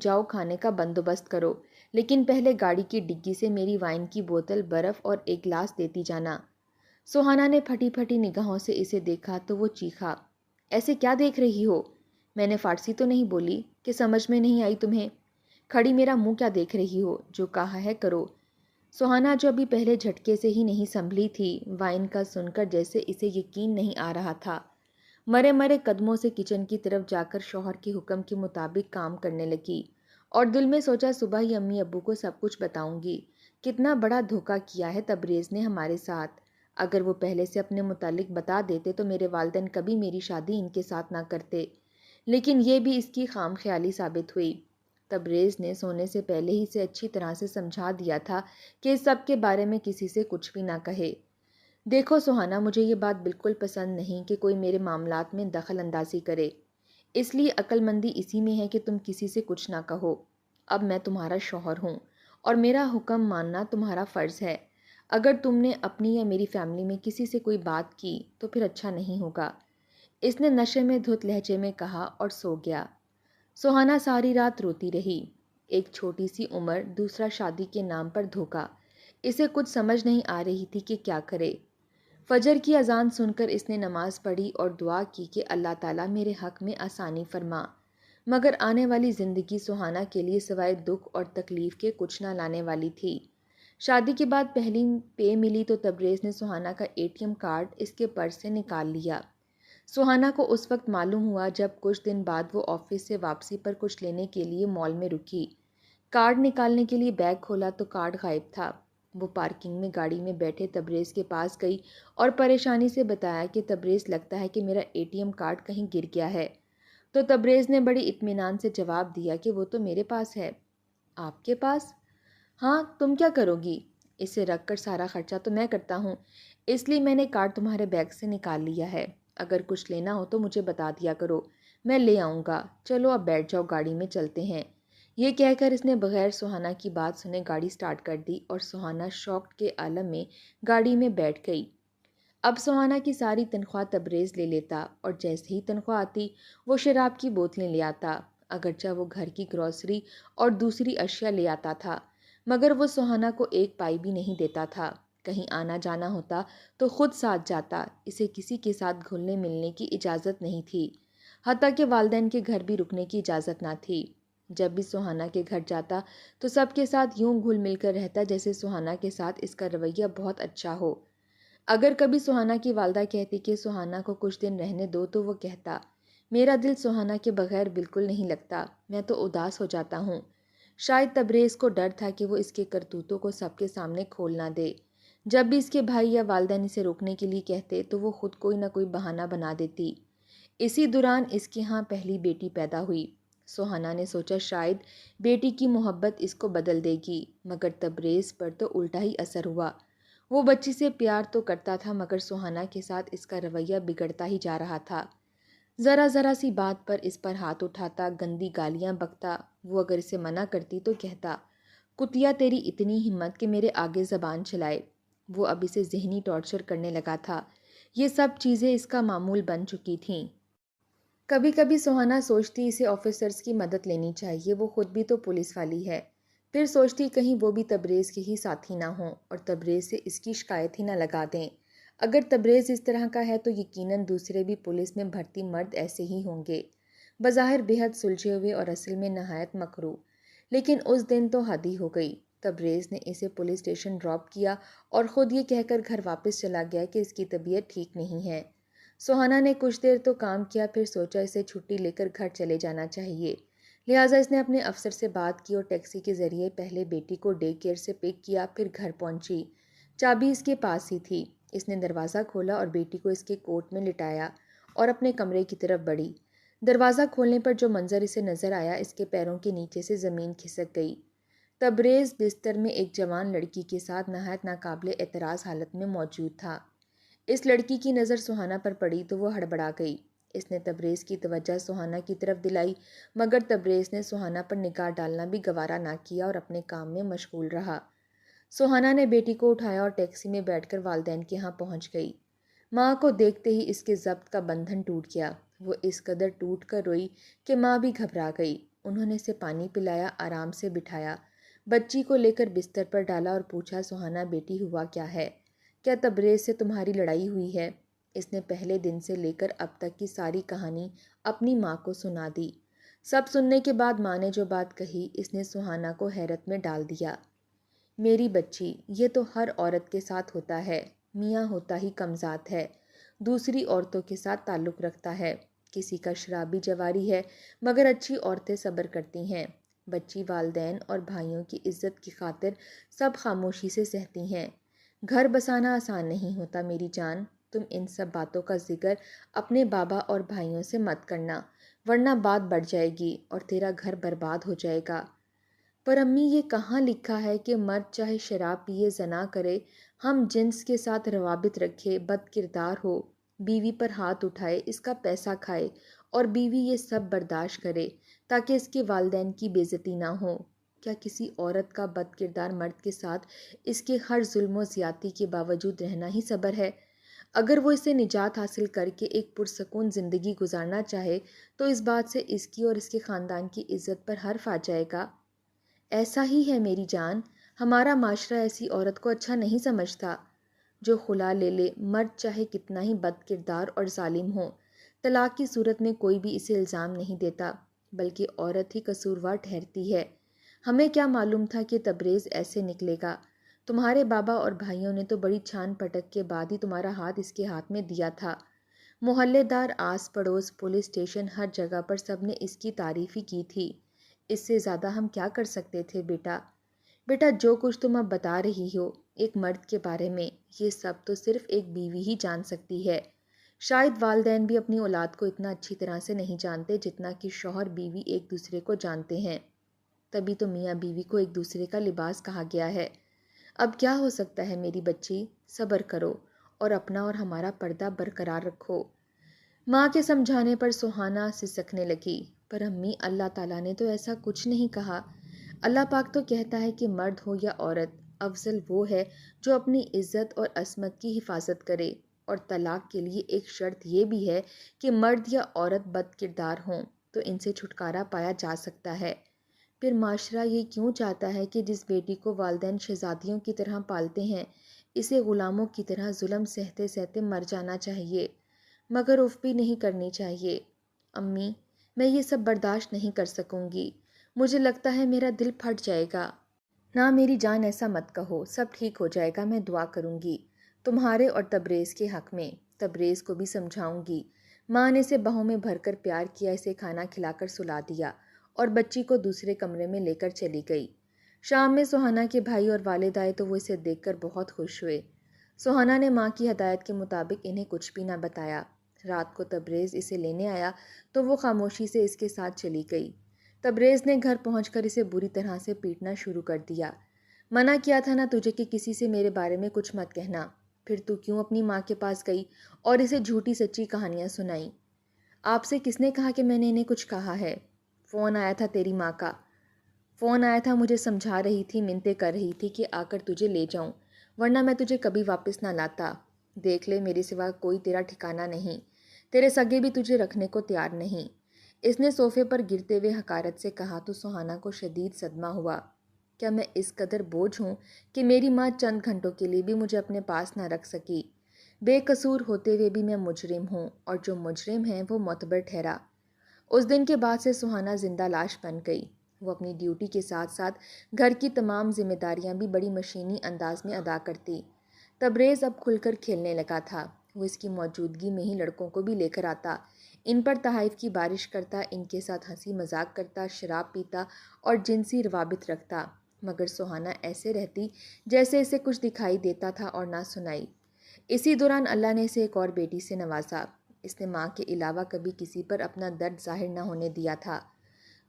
جاؤ کھانے کا بندوبست کرو، لیکن پہلے گاڑی کی ڈگی سے میری وائن کی بوتل، برف اور ایک گلاس دیتی جانا۔ سہانا نے پھٹی پھٹی نگاہوں سے اسے دیکھا تو وہ چیخا، ایسے کیا دیکھ رہی ہو؟ میں نے فارسی تو نہیں بولی کہ سمجھ میں نہیں آئی تمہیں؟ کھڑی میرا منہ کیا دیکھ رہی ہو؟ جو کہا ہے کرو۔ سہانا جو ابھی پہلے جھٹکے سے ہی نہیں سنبھلی تھی، وائن کا سن کر جیسے اسے یقین نہیں آ رہا تھا، مرے مرے قدموں سے کچن کی طرف جا کر شوہر کے حکم کے مطابق کام کرنے لگی، اور دل میں سوچا صبح ہی امی ابو کو سب کچھ بتاؤں گی۔ کتنا بڑا دھوکہ کیا ہے تبریز نے ہمارے ساتھ۔ اگر وہ پہلے سے اپنے متعلق بتا دیتے تو میرے والدین کبھی میری شادی ان کے ساتھ نہ کرتے، لیکن یہ بھی اس کی خام خیالی ثابت ہوئی۔ تبریز نے سونے سے پہلے ہی سے اچھی طرح سے سمجھا دیا تھا کہ اس سب کے بارے میں کسی سے کچھ بھی نہ کہے۔ دیکھو سہانا، مجھے یہ بات بالکل پسند نہیں کہ کوئی میرے معاملات میں دخل اندازی کرے، اس لیے عقل مندی اسی میں ہے کہ تم کسی سے کچھ نہ کہو۔ اب میں تمہارا شوہر ہوں اور میرا حکم ماننا تمہارا فرض ہے۔ اگر تم نے اپنی یا میری فیملی میں کسی سے کوئی بات کی تو پھر اچھا نہیں ہوگا، اس نے نشے میں دھت لہجے میں کہا اور سو گیا۔ سہانا ساری رات روتی رہی۔ ایک چھوٹی سی عمر، دوسرا شادی کے نام پر دھوکا، اسے کچھ سمجھ نہیں آ رہی تھی کہ کیا کرے۔ فجر کی اذان سن کر اس نے نماز پڑھی اور دعا کی کہ اللہ تعالیٰ میرے حق میں آسانی فرما، مگر آنے والی زندگی سہانا کے لیے سوائے دکھ اور تکلیف کے کچھ نہ لانے والی تھی۔ شادی کے بعد پہلی پے ملی تو تبریز نے سہانا کا ATM کارڈ اس کے پرس سے نکال لیا۔ سہانا کو اس وقت معلوم ہوا جب کچھ دن بعد وہ آفس سے واپسی پر کچھ لینے کے لیے مال میں رکی۔ کارڈ نکالنے کے لیے بیگ کھولا تو کارڈ غائب تھا۔ وہ پارکنگ میں گاڑی میں بیٹھے تبریز کے پاس گئی اور پریشانی سے بتایا کہ تبریز، لگتا ہے کہ میرا ATM کارڈ کہیں گر گیا ہے۔ تو تبریز نے بڑی اطمینان سے جواب دیا کہ وہ تو میرے پاس ہے۔ آپ کے پاس؟ ہاں، تم کیا کرو گی؟ اسے رکھ کر سارا خرچہ تو میں کرتا ہوں، اس لیے میں نے کارڈ تمہارے بیگ سے نکال لیا ہے۔ اگر کچھ لینا ہو تو مجھے بتا دیا کرو، میں لے آؤں گا۔ چلو اب بیٹھ جاؤ، گاڑی میں چلتے ہیں۔ یہ کہہ کر اس نے بغیر سہانا کی بات سنے گاڑی سٹارٹ کر دی اور سہانا شوق کے عالم میں گاڑی میں بیٹھ گئی۔ اب سہانا کی ساری تنخواہ تبریز لے لیتا اور جیسے ہی تنخواہ آتی وہ شراب کی بوتلیں لے آتا، اگرچہ وہ گھر کی گروسری اور دوسری اشیاء لے آتا تھا، مگر وہ سہانا کو ایک پائی بھی نہیں دیتا تھا۔ کہیں آنا جانا ہوتا تو خود ساتھ جاتا، اسے کسی کے ساتھ گھلنے ملنے کی اجازت نہیں تھی، حتیٰ کہ والدین کے گھر بھی رکنے کی اجازت نہ تھی۔ جب بھی سہانا کے گھر جاتا تو سب کے ساتھ یوں گھل مل کر رہتا جیسے سہانا کے ساتھ اس کا رویہ بہت اچھا ہو۔ اگر کبھی سہانا کی والدہ کہتی کہ سہانا کو کچھ دن رہنے دو تو وہ کہتا، میرا دل سہانا کے بغیر بالکل نہیں لگتا، میں تو اداس ہو جاتا ہوں۔ شاید تبریز کو ڈر تھا کہ وہ اس کے کرتوتوں کو سب کے سامنے کھول نہ دے۔ جب بھی اس کے بھائی یا والدین اسے روکنے کے لیے کہتے تو وہ خود کوئی نہ کوئی بہانہ بنا دیتی۔ اسی دوران اس کے ہاں پہلی بیٹی پیدا ہوئی۔ سہانا نے سوچا شاید بیٹی کی محبت اس کو بدل دے گی، مگر تبریز پر تو الٹا ہی اثر ہوا۔ وہ بچی سے پیار تو کرتا تھا مگر سہانا کے ساتھ اس کا رویہ بگڑتا ہی جا رہا تھا۔ ذرا ذرا سی بات پر اس پر ہاتھ اٹھاتا، گندی گالیاں بکتا۔ وہ اگر اسے منع کرتی تو کہتا، کتیا تیری اتنی ہمت کہ میرے آگے زبان چلائے۔ وہ اب اسے ذہنی ٹارچر کرنے لگا تھا۔ یہ سب چیزیں اس کا معمول بن چکی تھیں۔ کبھی کبھی سہانا سوچتی اسے آفیسرز کی مدد لینی چاہیے، وہ خود بھی تو پولیس والی ہے۔ پھر سوچتی کہیں وہ بھی تبریز کے ہی ساتھی نہ ہوں اور تبریز سے اس کی شکایت ہی نہ لگا دیں۔ اگر تبریز اس طرح کا ہے تو یقیناً دوسرے بھی پولیس میں بھرتی مرد ایسے ہی ہوں گے، بظاہر بے حد سلجھے ہوئے اور اصل میں نہایت مکروہ۔ لیکن اس دن تو حد ہی ہو گئی۔ تبریز نے اسے پولیس اسٹیشن ڈراپ کیا اور خود یہ کہہ کر گھر واپس چلا گیا کہ اس کی طبیعت ٹھیک نہیں ہے۔ سہانا نے کچھ دیر تو کام کیا، پھر سوچا اسے چھٹی لے کر گھر چلے جانا چاہیے، لہٰذا اس نے اپنے افسر سے بات کی اور ٹیکسی کے ذریعے پہلے بیٹی کو ڈے کیئر سے پک کیا، پھر گھر پہنچی۔ چابی اس کے پاس ہی تھی۔ اس نے دروازہ کھولا اور بیٹی کو اس کے کوٹ میں لٹایا اور اپنے کمرے کی طرف بڑھی۔ دروازہ کھولنے پر جو منظر اسے نظر آیا، اس کے پیروں کے نیچے سے زمین کھسک گئی۔ تبریز بستر میں ایک جوان لڑکی کے ساتھ نہایت ناقابل اعتراض حالت میں موجود تھا۔ اس لڑکی کی نظر سہانا پر پڑی تو وہ ہڑبڑا گئی۔ اس نے تبریز کی توجہ سہانا کی طرف دلائی، مگر تبریز نے سہانا پر نگاہ ڈالنا بھی گوارا نہ کیا اور اپنے کام میں مشغول رہا۔ سہانا نے بیٹی کو اٹھایا اور ٹیکسی میں بیٹھ کر والدین کے ہاں پہنچ گئی۔ ماں کو دیکھتے ہی اس کے ضبط کا بندھن ٹوٹ گیا۔ وہ اس قدر ٹوٹ کر روئی کہ ماں بھی گھبرا گئی۔ انہوں نے اسے پانی پلایا، آرام سے بٹھایا، بچی کو لے کر بستر پر ڈالا اور پوچھا، سہانا بیٹی ہوا کیا ہے؟ کیا تبریز سے تمہاری لڑائی ہوئی ہے؟ اس نے پہلے دن سے لے کر اب تک کی ساری کہانی اپنی ماں کو سنا دی۔ سب سننے کے بعد ماں نے جو بات کہی اس نے سہانا کو حیرت میں ڈال دیا۔ میری بچی، یہ تو ہر عورت کے ساتھ ہوتا ہے، میاں ہوتا ہی کمذات ہے، دوسری عورتوں کے ساتھ تعلق رکھتا ہے، کسی کا شرابی جواری ہے، مگر اچھی عورتیں صبر کرتی ہیں۔ بچی والدین اور بھائیوں کی عزت کی خاطر سب خاموشی سے سہتی ہیں۔ گھر بسانا آسان نہیں ہوتا میری جان، تم ان سب باتوں کا ذکر اپنے بابا اور بھائیوں سے مت کرنا، ورنہ بات بڑھ جائے گی اور تیرا گھر برباد ہو جائے گا۔ پر امی، یہ کہاں لکھا ہے کہ مرد چاہے شراب پیے، زنا کرے، ہم جنس کے ساتھ روابط رکھے، بد کردار ہو، بیوی پر ہاتھ اٹھائے، اس کا پیسہ کھائے اور بیوی یہ سب برداشت کرے تاکہ اس کے والدین کی بے عزتی نہ ہو؟ کیا کسی عورت کا بد کردار مرد کے ساتھ اس کے ہر ظلم و زیادتی کے باوجود رہنا ہی صبر ہے؟ اگر وہ اسے نجات حاصل کر کے ایک پرسکون زندگی گزارنا چاہے تو اس بات سے اس کی اور اس کے خاندان کی عزت پر حرف آ جائے گا۔ ایسا ہی ہے میری جان، ہمارا معاشرہ ایسی عورت کو اچھا نہیں سمجھتا جو خلا لے لے، مرد چاہے کتنا ہی بد کردار اور ظالم ہو۔ طلاق کی صورت میں کوئی بھی اسے الزام نہیں دیتا، بلکہ عورت ہی قصوروار ٹھہرتی ہے۔ ہمیں کیا معلوم تھا کہ تبریز ایسے نکلے گا؟ تمہارے بابا اور بھائیوں نے تو بڑی چھان پٹک کے بعد ہی تمہارا ہاتھ اس کے ہاتھ میں دیا تھا۔ محلے دار، آس پڑوس، پولیس اسٹیشن، ہر جگہ پر سب نے اس کی تعریف ہی کی تھی۔ اس سے زیادہ ہم کیا کر سکتے تھے بیٹا؟ بیٹا، جو کچھ تم اب بتا رہی ہو ایک مرد کے بارے میں، یہ سب تو صرف ایک بیوی ہی جان سکتی ہے۔ شاید والدین بھی اپنی اولاد کو اتنا اچھی طرح سے نہیں جانتے جتنا کہ شوہر بیوی ایک دوسرے کو جانتے ہیں۔ تبھی تو میاں بیوی کو ایک دوسرے کا لباس کہا گیا ہے۔ اب کیا ہو سکتا ہے میری بچی؟ صبر کرو اور اپنا اور ہمارا پردہ برقرار رکھو۔ ماں کے سمجھانے پر سہانا سسکنے لگی۔ پر امی، اللہ تعالیٰ نے تو ایسا کچھ نہیں کہا۔ اللہ پاک تو کہتا ہے کہ مرد ہو یا عورت، افضل وہ ہے جو اپنی عزت اور عصمت کی حفاظت کرے، اور طلاق کے لیے ایک شرط یہ بھی ہے کہ مرد یا عورت بد کردار ہوں تو ان سے چھٹکارا پایا جا سکتا ہے۔ پھر معاشرہ یہ کیوں چاہتا ہے کہ جس بیٹی کو والدین شہزادیوں کی طرح پالتے ہیں، اسے غلاموں کی طرح ظلم سہتے سہتے مر جانا چاہیے، مگر اف بھی نہیں کرنی چاہیے؟ امی، میں یہ سب برداشت نہیں کر سکوں گی، مجھے لگتا ہے میرا دل پھٹ جائے گا۔ نہ میری جان، ایسا مت کہو، سب ٹھیک ہو جائے گا، میں دعا کروں گی تمہارے اور تبریز کے حق میں، تبریز کو بھی سمجھاؤں گی۔ ماں نے اسے باہوں میں بھر کر پیار کیا، اسے کھانا کھلا کر سلا دیا اور بچی کو دوسرے کمرے میں لے کر چلی گئی۔ شام میں سہانا کے بھائی اور والد آئے تو وہ اسے دیکھ کر بہت خوش ہوئے۔ سہانا نے ماں کی ہدایت کے مطابق انہیں کچھ بھی نہ بتایا۔ رات کو تبریز اسے لینے آیا تو وہ خاموشی سے اس کے ساتھ چلی گئی۔ تبریز نے گھر پہنچ کر اسے بری طرح سے پیٹنا شروع کر دیا۔ منع کیا تھا نا تجھے کہ کسی سے میرے بارے میں کچھ مت کہنا، پھر تو کیوں اپنی ماں کے پاس گئی اور اسے جھوٹی سچی کہانیاں سنائیں؟ آپ سے کس نے کہا کہ میں نے انہیں کچھ کہا ہے؟ فون آیا تھا تیری ماں کا، فون آیا تھا، مجھے سمجھا رہی تھی، منتیں کر رہی تھی کہ آ کر تجھے لے جاؤں، ورنہ میں تجھے کبھی واپس نہ لاتا۔ دیکھ لے، میرے سوا کوئی تیرا ٹھکانہ نہیں، تیرے سگے بھی تجھے رکھنے کو تیار نہیں۔ اس نے صوفے پر گرتے ہوئے حقارت سے کہا تو سہانا کو شدید صدمہ ہوا۔ کیا میں اس قدر بوجھ ہوں کہ میری ماں چند گھنٹوں کے لیے بھی مجھے اپنے پاس نہ رکھ سکی؟ بے قصور ہوتے ہوئے بھی میں مجرم ہوں، اور جو مجرم ہیں وہ معتبر ٹھہرا۔ اس دن کے بعد سے سہانا زندہ لاش بن گئی۔ وہ اپنی ڈیوٹی کے ساتھ ساتھ گھر کی تمام ذمہ داریاں بھی بڑی مشینی انداز میں ادا کرتی۔ تبریز اب کھل کر کھیلنے لگا تھا۔ وہ اس کی موجودگی میں ہی لڑکوں کو بھی لے کر آتا، ان پر تحائف کی بارش کرتا، ان کے ساتھ ہنسی مذاق کرتا، شراب پیتا اور جنسی روابط رکھتا، مگر سہانا ایسے رہتی جیسے اسے کچھ دکھائی دیتا تھا اور نہ سنائی۔ اسی دوران اللہ نے اسے ایک اور بیٹی سے نوازا۔ اس نے ماں کے علاوہ کبھی کسی پر اپنا درد ظاہر نہ ہونے دیا تھا۔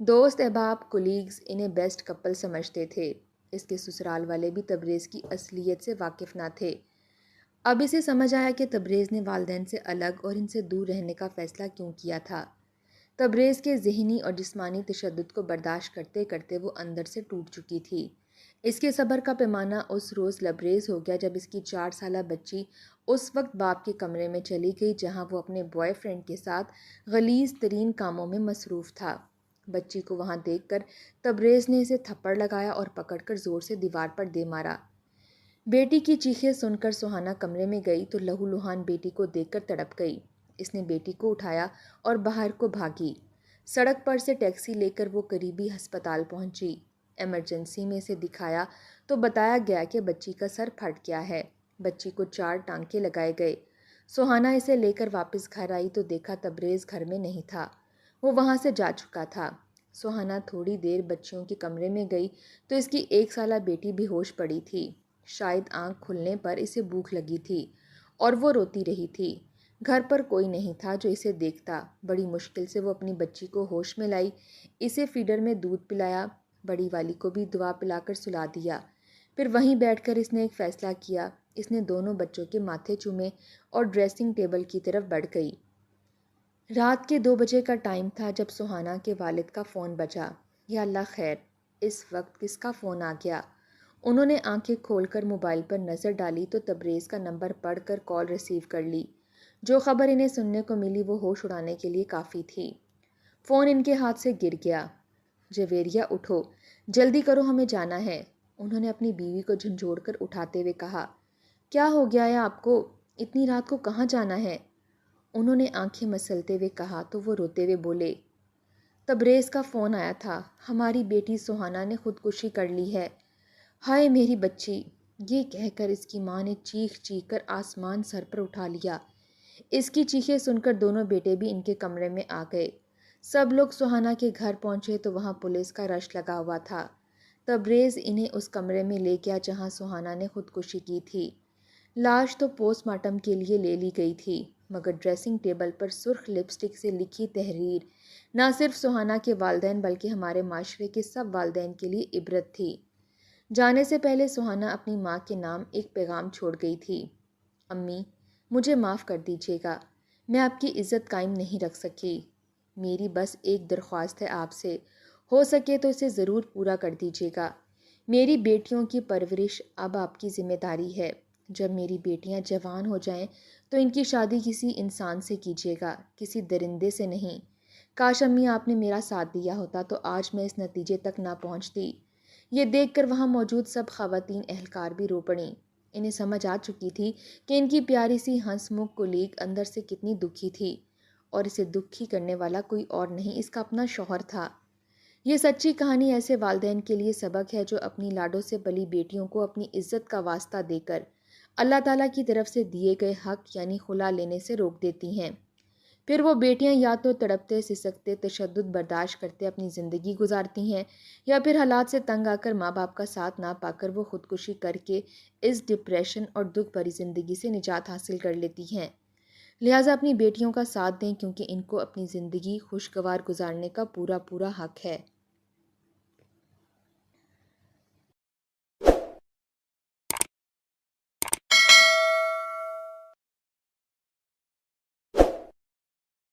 دوست احباب، کولیگز انہیں بیسٹ کپل سمجھتے تھے۔ اس کے سسرال والے بھی تبریز کی اصلیت سے واقف نہ تھے۔ اب اسے سمجھ آیا کہ تبریز نے والدین سے الگ اور ان سے دور رہنے کا فیصلہ کیوں کیا تھا۔ تبریز کے ذہنی اور جسمانی تشدد کو برداشت کرتے کرتے وہ اندر سے ٹوٹ چکی تھی۔ اس کے صبر کا پیمانہ اس روز لبریز ہو گیا جب اس کی 4 سالہ بچی اس وقت باپ کے کمرے میں چلی گئی جہاں وہ اپنے بوائے فرینڈ کے ساتھ غلیظ ترین کاموں میں مصروف تھا۔ بچی کو وہاں دیکھ کر تبریز نے اسے تھپڑ لگایا اور پکڑ کر زور سے دیوار پر دے مارا۔ بیٹی کی چیخیں سن کر سہانا کمرے میں گئی تو لہو لہان بیٹی کو دیکھ کر تڑپ گئی۔ اس نے بیٹی کو اٹھایا اور باہر کو بھاگی۔ سڑک پر سے ٹیکسی لے کر وہ قریبی ہسپتال پہنچی۔ ایمرجنسی میں اسے دکھایا تو بتایا گیا کہ بچی کا سر پھٹ گیا ہے۔ بچی کو 4 ٹانکے لگائے گئے۔ سہانا اسے لے کر واپس گھر آئی تو دیکھا تبریز گھر میں نہیں تھا، وہ وہاں سے جا چکا تھا۔ سہانا تھوڑی دیر بچیوں کے کمرے میں گئی تو اس کی 1 سالہ بیٹی بے ہوش پڑی تھی۔ شاید آنکھ کھلنے پر اسے بھوک لگی تھی اور وہ روتی رہی تھی۔ گھر پر کوئی نہیں تھا جو اسے دیکھتا۔ بڑی مشکل سے وہ اپنی بچی کو ہوش میں لائی، اسے فیڈر میں دودھ پلایا، بڑی والی کو بھی دوا پلا کر سلا دیا۔ پھر وہیں بیٹھ کر اس نے ایک فیصلہ کیا۔ اس نے دونوں بچوں کے ماتھے چومے اور ڈریسنگ ٹیبل کی طرف بڑھ گئی۔ رات کے 2 بجے کا ٹائم تھا جب سہانا کے والد کا فون بجا۔ یا اللہ خیر، اس وقت کس کا فون آ گیا؟ انہوں نے آنکھیں کھول کر موبائل پر نظر ڈالی تو تبریز کا نمبر پڑھ کر کال ریسیو کر لی۔ جو خبر انہیں سننے کو ملی وہ ہوش اڑانے کے لیے کافی تھی۔ فون ان کے ہاتھ سے گر گیا۔ جویریہ اٹھو، جلدی کرو، ہمیں جانا ہے، انہوں نے اپنی بیوی کو جھنجھوڑ کر اٹھاتے ہوئے کہا۔ کیا ہو گیا ہے آپ کو؟ اتنی رات کو کہاں جانا ہے؟ انہوں نے آنکھیں مسلتے ہوئے کہا تو وہ روتے ہوئے بولے، تبریز کا فون آیا تھا، ہماری بیٹی سہانا نے خودکشی کر لی ہے۔ ہائے میری بچی! یہ کہہ کر اس کی ماں نے چیخ چیخ کر آسمان سر پر اٹھا لیا۔ اس کی چیخیں سن کر دونوں بیٹے بھی ان کے کمرے میں آ گئے۔ سب لوگ سہانا کے گھر پہنچے تو وہاں پولیس کا رش لگا ہوا تھا۔ تبریز انہیں اس کمرے میں لے گیا جہاں سہانا نے خودکشی کی تھی۔ لاش تو پوسٹ مارٹم کے لیے لے لی گئی تھی، مگر ڈریسنگ ٹیبل پر سرخ لپسٹک سے لکھی تحریر نہ صرف سہانا کے والدین بلکہ ہمارے معاشرے کے سب والدین کے لیے عبرت تھی۔ جانے سے پہلے سہانا اپنی ماں کے نام ایک پیغام چھوڑ گئی تھی۔ امی، مجھے معاف کر دیجیے گا، میں آپ کی عزت قائم نہیں رکھ سکی۔ میری بس ایک درخواست ہے آپ سے، ہو سکے تو اسے ضرور پورا کر دیجیے گا۔ میری بیٹیوں کی پرورش اب آپ کی ذمہ داری ہے۔ جب میری بیٹیاں جوان ہو جائیں تو ان کی شادی کسی انسان سے کیجیے گا، کسی درندے سے نہیں۔ کاش امی آپ نے میرا ساتھ دیا ہوتا تو آج میں اس نتیجے تک نہ پہنچتی۔ یہ دیکھ کر وہاں موجود سب خواتین اہلکار بھی رو پڑیں۔ انہیں سمجھ آ چکی تھی کہ ان کی پیاری سی ہنس مکھ کولیگ اندر سے کتنی دکھی تھی، اور اسے دکھی کرنے والا کوئی اور نہیں، اس کا اپنا شوہر تھا۔ یہ سچی کہانی ایسے والدین کے لیے سبق ہے جو اپنی لاڈوں سے پلی بیٹیوں کو اپنی عزت کا واسطہ دے کر اللہ تعالیٰ کی طرف سے دیے گئے حق یعنی خلا لینے سے روک دیتی ہیں۔ پھر وہ بیٹیاں یا تو تڑپتے سسکتے تشدد برداشت کرتے اپنی زندگی گزارتی ہیں، یا پھر حالات سے تنگ آ کر ماں باپ کا ساتھ نہ پا کر وہ خودکشی کر کے اس ڈپریشن اور دکھ بھری زندگی سے نجات حاصل کر لیتی ہیں۔ لہٰذا اپنی بیٹیوں کا ساتھ دیں کیونکہ ان کو اپنی زندگی خوشگوار گزارنے کا پورا حق ہے۔